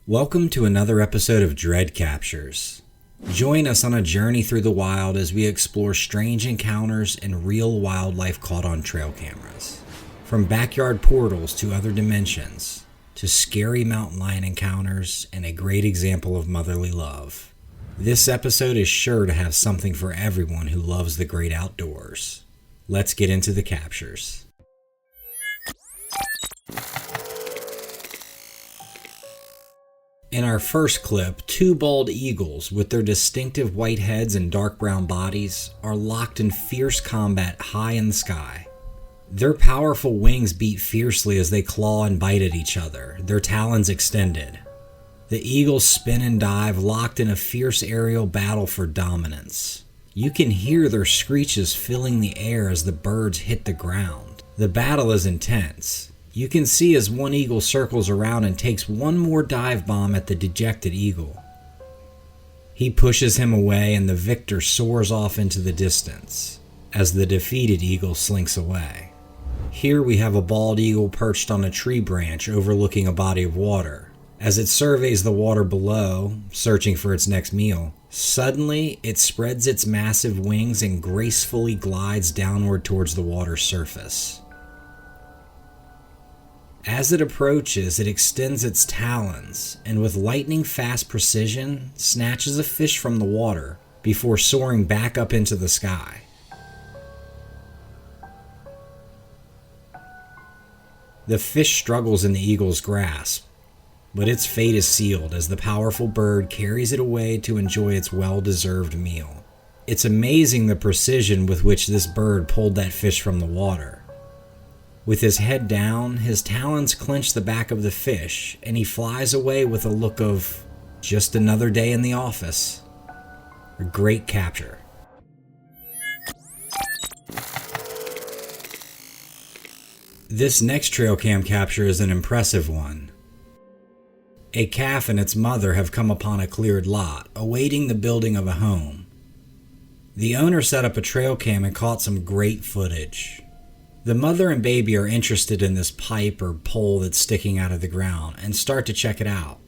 Welcome to another episode of Dread Captures. Join us on a journey through the wild as we explore strange encounters and real wildlife caught on trail cameras. From backyard portals to other dimensions, to scary mountain lion encounters and a great example of motherly love. This episode is sure to have something for everyone who loves the great outdoors. Let's get into the captures. In our first clip, two bald eagles with their distinctive white heads and dark brown bodies are locked in fierce combat high in the sky. Their powerful wings beat fiercely as they claw and bite at each other, their talons extended. The eagles spin and dive, locked in a fierce aerial battle for dominance. You can hear their screeches filling the air as the birds hit the ground. The battle is intense. You can see as one eagle circles around and takes one more dive bomb at the dejected eagle. He pushes him away and the victor soars off into the distance as the defeated eagle slinks away. Here we have a bald eagle perched on a tree branch overlooking a body of water. As it surveys the water below, searching for its next meal, suddenly it spreads its massive wings and gracefully glides downward towards the water's surface. As it approaches, it extends its talons and with lightning-fast precision snatches a fish from the water before soaring back up into the sky. The fish struggles in the eagle's grasp, but its fate is sealed as the powerful bird carries it away to enjoy its well-deserved meal. It's amazing the precision with which this bird pulled that fish from the water. With his head down, his talons clench the back of the fish, and he flies away with a look of just another day in the office. A great capture. This next trail cam capture is an impressive one. A calf and its mother have come upon a cleared lot, awaiting the building of a home. The owner set up a trail cam and caught some great footage. The mother and baby are interested in this pipe or pole that's sticking out of the ground and start to check it out.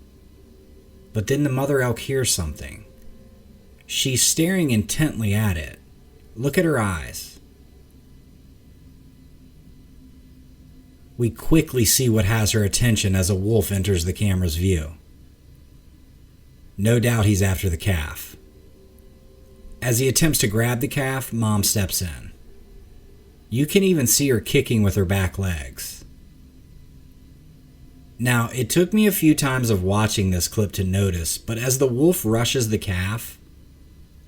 But then the mother elk hears something. She's staring intently at it. Look at her eyes. We quickly see what has her attention as a wolf enters the camera's view. No doubt he's after the calf. As he attempts to grab the calf, Mom steps in. You can even see her kicking with her back legs. Now, it took me a few times of watching this clip to notice, but as the wolf rushes the calf,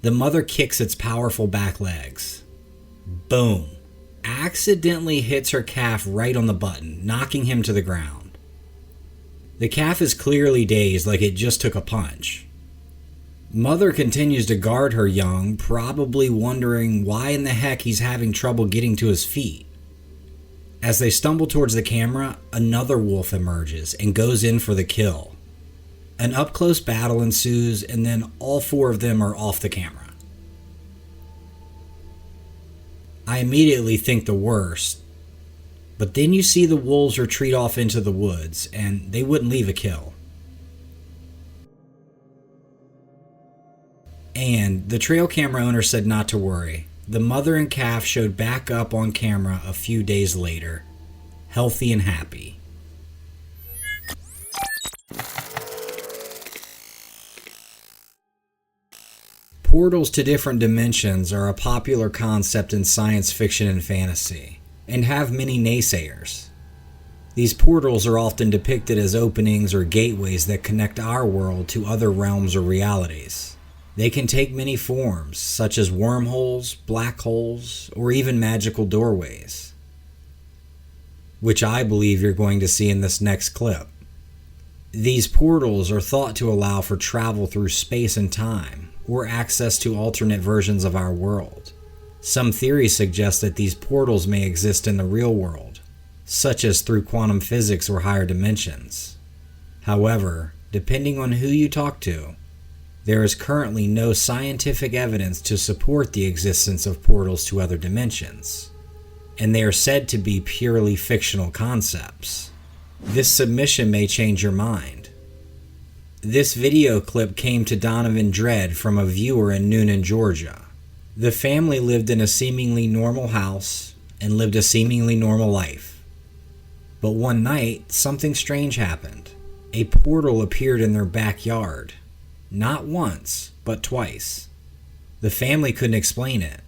the mother kicks its powerful back legs. Boom! Accidentally hits her calf right on the button, knocking him to the ground. The calf is clearly dazed like it just took a punch. Mother continues to guard her young, probably wondering why in the heck he's having trouble getting to his feet. As they stumble towards the camera, another wolf emerges and goes in for the kill. An up-close battle ensues, and then all four of them are off the camera. I immediately think the worst, but then you see the wolves retreat off into the woods, and they wouldn't leave a kill. And the trail camera owner said not to worry. The mother and calf showed back up on camera a few days later, healthy and happy. Portals to different dimensions are a popular concept in science fiction and fantasy, and have many naysayers. These portals are often depicted as openings or gateways that connect our world to other realms or realities. They can take many forms, such as wormholes, black holes, or even magical doorways, which I believe you're going to see in this next clip. These portals are thought to allow for travel through space and time, or access to alternate versions of our world. Some theories suggest that these portals may exist in the real world, such as through quantum physics or higher dimensions. However, depending on who you talk to, there is currently no scientific evidence to support the existence of portals to other dimensions, and they are said to be purely fictional concepts. This submission may change your mind. This video clip came to Donovan Dredd from a viewer in Noonan, Georgia. The family lived in a seemingly normal house and lived a seemingly normal life. But one night, something strange happened. A portal appeared in their backyard. Not once, but twice. The family couldn't explain it,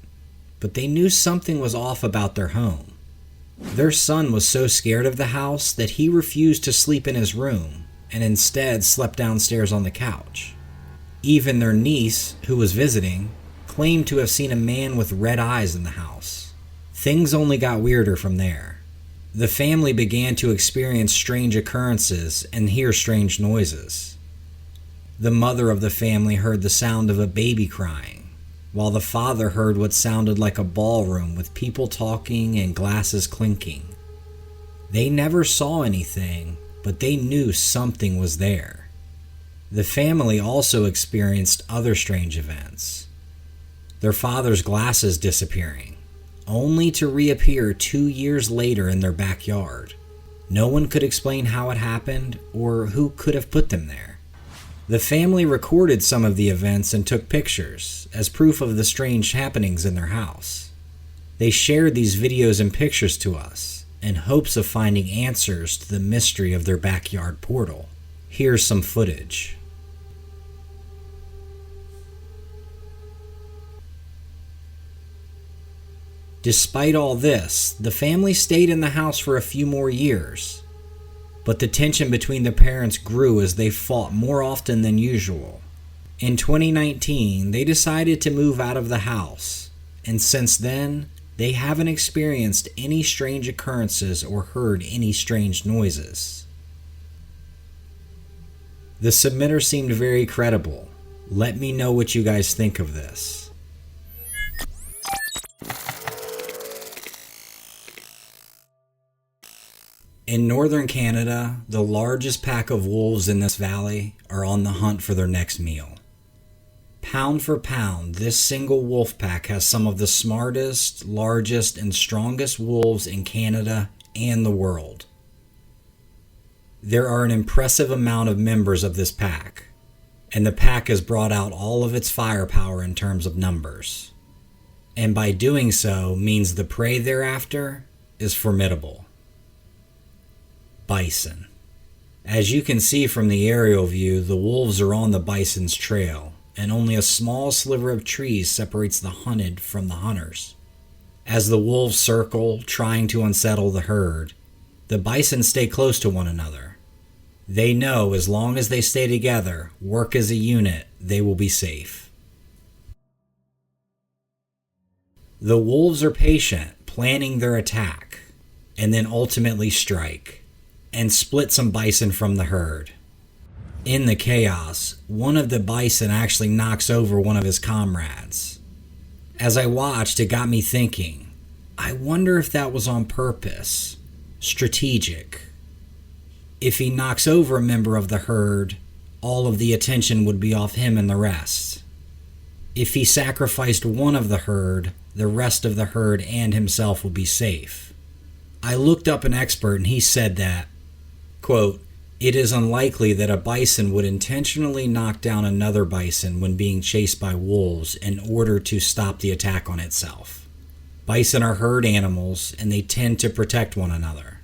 but they knew something was off about their home. Their son was so scared of the house that he refused to sleep in his room and instead slept downstairs on the couch. Even their niece, who was visiting, claimed to have seen a man with red eyes in the house. Things only got weirder from there. The family began to experience strange occurrences and hear strange noises. The mother of the family heard the sound of a baby crying, while the father heard what sounded like a ballroom with people talking and glasses clinking. They never saw anything, but they knew something was there. The family also experienced other strange events. Their father's glasses disappearing, only to reappear 2 years later in their backyard. No one could explain how it happened or who could have put them there. The family recorded some of the events and took pictures as proof of the strange happenings in their house. They shared these videos and pictures to us in hopes of finding answers to the mystery of their backyard portal. Here's some footage. Despite all this, the family stayed in the house for a few more years, but the tension between the parents grew as they fought more often than usual. In 2019, they decided to move out of the house, and since then, they haven't experienced any strange occurrences or heard any strange noises. The submitter seemed very credible. Let me know what you guys think of this. In northern Canada, the largest pack of wolves in this valley are on the hunt for their next meal. Pound for pound, this single wolf pack has some of the smartest, largest, and strongest wolves in Canada and the world. There are an impressive amount of members of this pack, and the pack has brought out all of its firepower in terms of numbers. And by doing so means the prey thereafter is formidable. Bison. As you can see from the aerial view, the wolves are on the bison's trail, and only a small sliver of trees separates the hunted from the hunters. As the wolves circle, trying to unsettle the herd, the bison stay close to one another. They know as long as they stay together, work as a unit, they will be safe. The wolves are patient, planning their attack, and then ultimately strike and split some bison from the herd. In the chaos, one of the bison actually knocks over one of his comrades. As I watched, it got me thinking, I wonder if that was on purpose, strategic. If he knocks over a member of the herd, all of the attention would be off him and the rest. If he sacrificed one of the herd, the rest of the herd and himself would be safe. I looked up an expert and he said that, quote, "It is unlikely that a bison would intentionally knock down another bison when being chased by wolves in order to stop the attack on itself. Bison are herd animals and they tend to protect one another.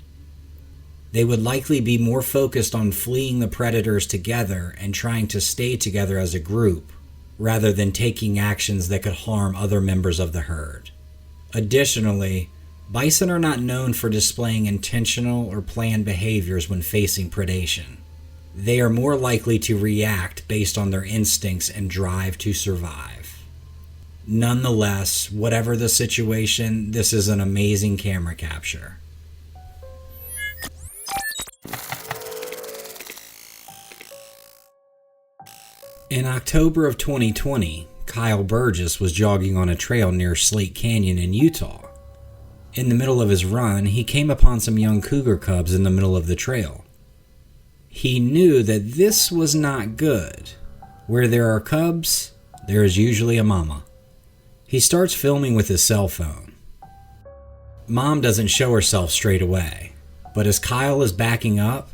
They would likely be more focused on fleeing the predators together and trying to stay together as a group, rather than taking actions that could harm other members of the herd. Additionally, bison are not known for displaying intentional or planned behaviors when facing predation. They are more likely to react based on their instincts and drive to survive. Nonetheless, whatever the situation, this is an amazing camera capture." In October of 2020, Kyle Burgess was jogging on a trail near Slate Canyon in Utah. In the middle of his run, he came upon some young cougar cubs in the middle of the trail. He knew that this was not good. Where there are cubs, there is usually a mama. He starts filming with his cell phone. Mom doesn't show herself straight away, but as Kyle is backing up,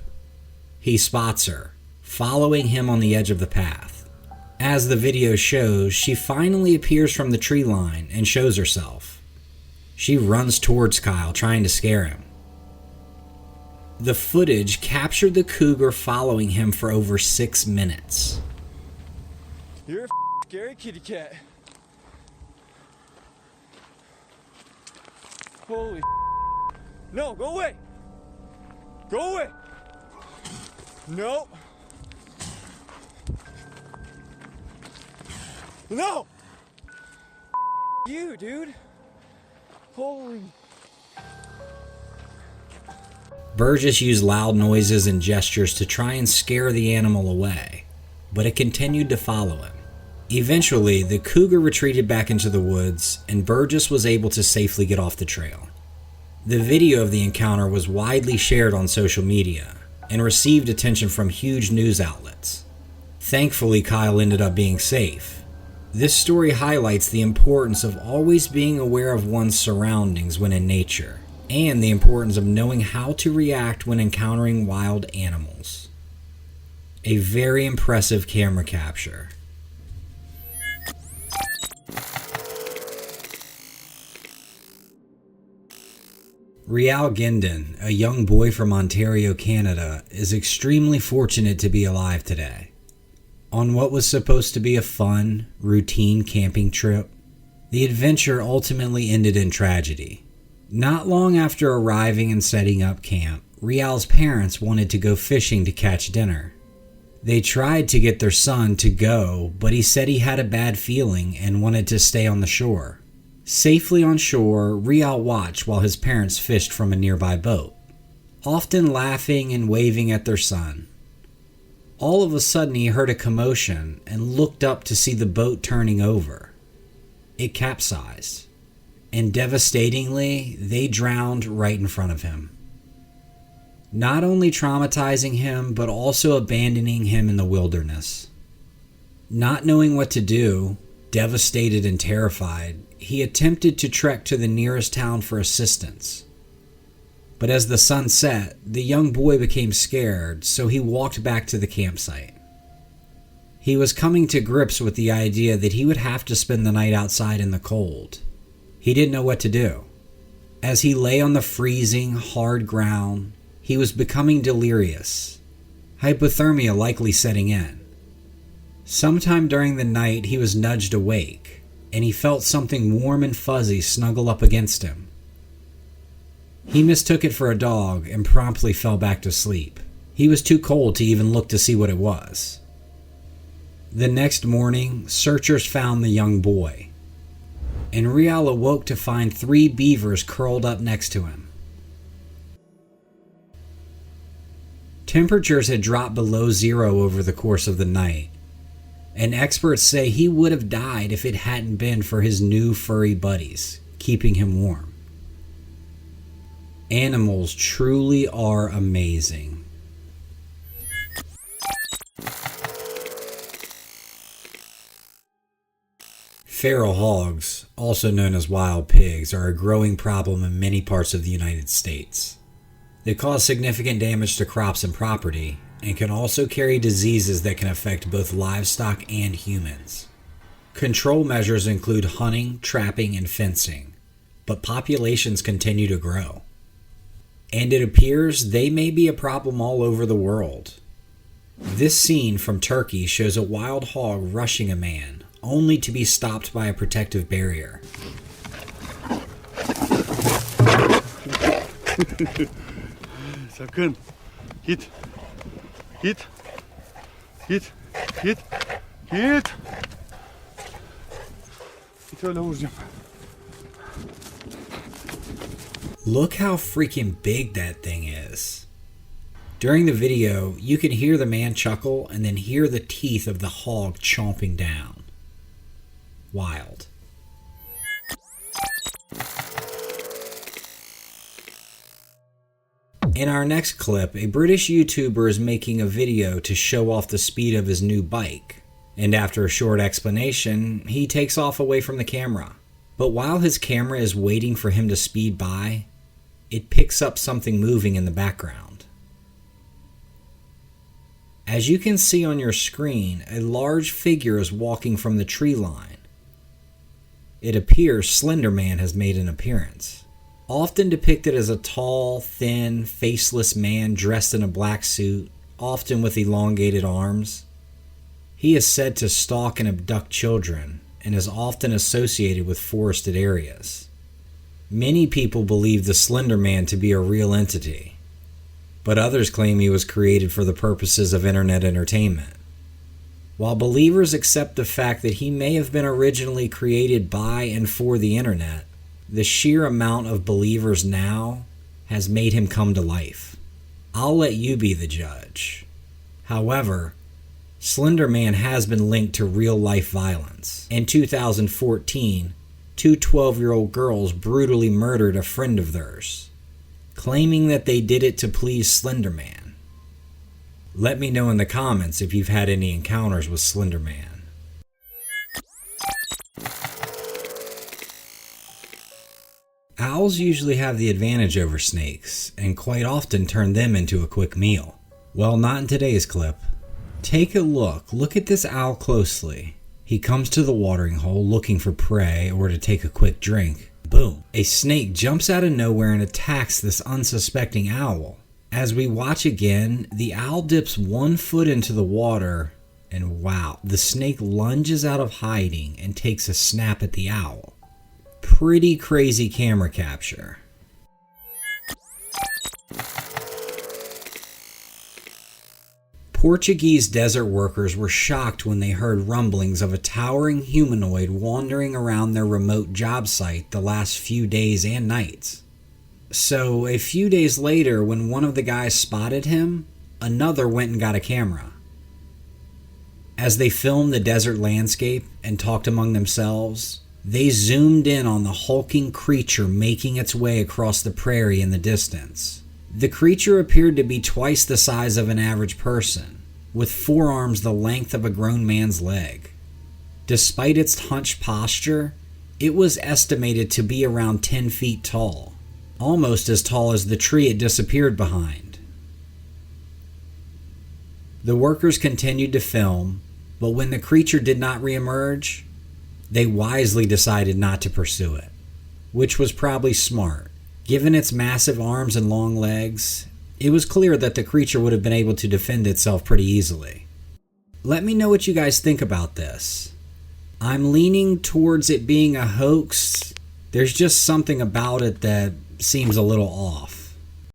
he spots her, following him on the edge of the path. As the video shows, she finally appears from the tree line and shows herself. She runs towards Kyle, trying to scare him. The footage captured the cougar following him for over 6 minutes. You're a scary kitty cat. Holy no, go away! Go away! No! No! You, dude! Holy... Burgess used loud noises and gestures to try and scare the animal away, but it continued to follow him. Eventually, the cougar retreated back into the woods, and Burgess was able to safely get off the trail. The video of the encounter was widely shared on social media and received attention from huge news outlets. Thankfully, Kyle ended up being safe. This story highlights the importance of always being aware of one's surroundings when in nature, and the importance of knowing how to react when encountering wild animals. A very impressive camera capture. Rial Gendon, a young boy from Ontario, Canada, is extremely fortunate to be alive today. On what was supposed to be a fun, routine camping trip, the adventure ultimately ended in tragedy. Not long after arriving and setting up camp, Rial's parents wanted to go fishing to catch dinner. They tried to get their son to go, but he said he had a bad feeling and wanted to stay on the shore. Safely on shore, Rial watched while his parents fished from a nearby boat, often laughing and waving at their son. All of a sudden he heard a commotion and looked up to see the boat turning over. It capsized, and devastatingly, they drowned right in front of him. Not only traumatizing him, but also abandoning him in the wilderness. Not knowing what to do, devastated and terrified, he attempted to trek to the nearest town for assistance. But as the sun set, the young boy became scared, so he walked back to the campsite. He was coming to grips with the idea that he would have to spend the night outside in the cold. He didn't know what to do. As he lay on the freezing, hard ground, he was becoming delirious, hypothermia likely setting in. Sometime during the night, he was nudged awake, and he felt something warm and fuzzy snuggle up against him. He mistook it for a dog and promptly fell back to sleep. He was too cold to even look to see what it was. The next morning, searchers found the young boy, and Rial awoke to find 3 beavers curled up next to him. Temperatures had dropped below zero over the course of the night, and experts say he would have died if it hadn't been for his new furry buddies, keeping him warm. Animals truly are amazing. Feral hogs, also known as wild pigs, are a growing problem in many parts of the United States. They cause significant damage to crops and property, and can also carry diseases that can affect both livestock and humans. Control measures include hunting, trapping, and fencing, but populations continue to grow. And it appears they may be a problem all over the world. This scene from Turkey shows a wild hog rushing a man, only to be stopped by a protective barrier. Sakın. Git. Git. Git. Git. Git. Git öyle vuracağım. Look how freaking big that thing is. During the video, you can hear the man chuckle and then hear the teeth of the hog chomping down. Wild. In our next clip, a British YouTuber is making a video to show off the speed of his new bike, and after a short explanation, he takes off away from the camera. But while his camera is waiting for him to speed by, it picks up something moving in the background. As you can see on your screen, a large figure is walking from the tree line. It appears Slender Man has made an appearance. Often depicted as a tall, thin, faceless man dressed in a black suit, often with elongated arms. He is said to stalk and abduct children and is often associated with forested areas. Many people believe the Slender Man to be a real entity, but others claim he was created for the purposes of internet entertainment. While believers accept the fact that he may have been originally created by and for the internet, the sheer amount of believers now has made him come to life. I'll let you be the judge. However, Slender Man has been linked to real-life violence. In 2014, two 12-year-old girls brutally murdered a friend of theirs, claiming that they did it to please Slender Man. Let me know in the comments if you've had any encounters with Slender Man. Owls usually have the advantage over snakes, and quite often turn them into a quick meal. Well, not in today's clip. Take a look. Look at this owl closely. He comes to the watering hole looking for prey or to take a quick drink. Boom. A snake jumps out of nowhere and attacks this unsuspecting owl. As we watch again, the owl dips one foot into the water, and wow, the snake lunges out of hiding and takes a snap at the owl. Pretty crazy camera capture. Portuguese desert workers were shocked when they heard rumblings of a towering humanoid wandering around their remote job site the last few days and nights. So a few days later, when one of the guys spotted him, another went and got a camera. As they filmed the desert landscape and talked among themselves, they zoomed in on the hulking creature making its way across the prairie in the distance. The creature appeared to be twice the size of an average person, with forearms the length of a grown man's leg. Despite its hunched posture, it was estimated to be around 10 feet tall, almost as tall as the tree it disappeared behind. The workers continued to film, but when the creature did not reemerge, they wisely decided not to pursue it, which was probably smart. Given its massive arms and long legs, it was clear that the creature would have been able to defend itself pretty easily. Let me know what you guys think about this. I'm leaning towards it being a hoax. There's just something about it that seems a little off.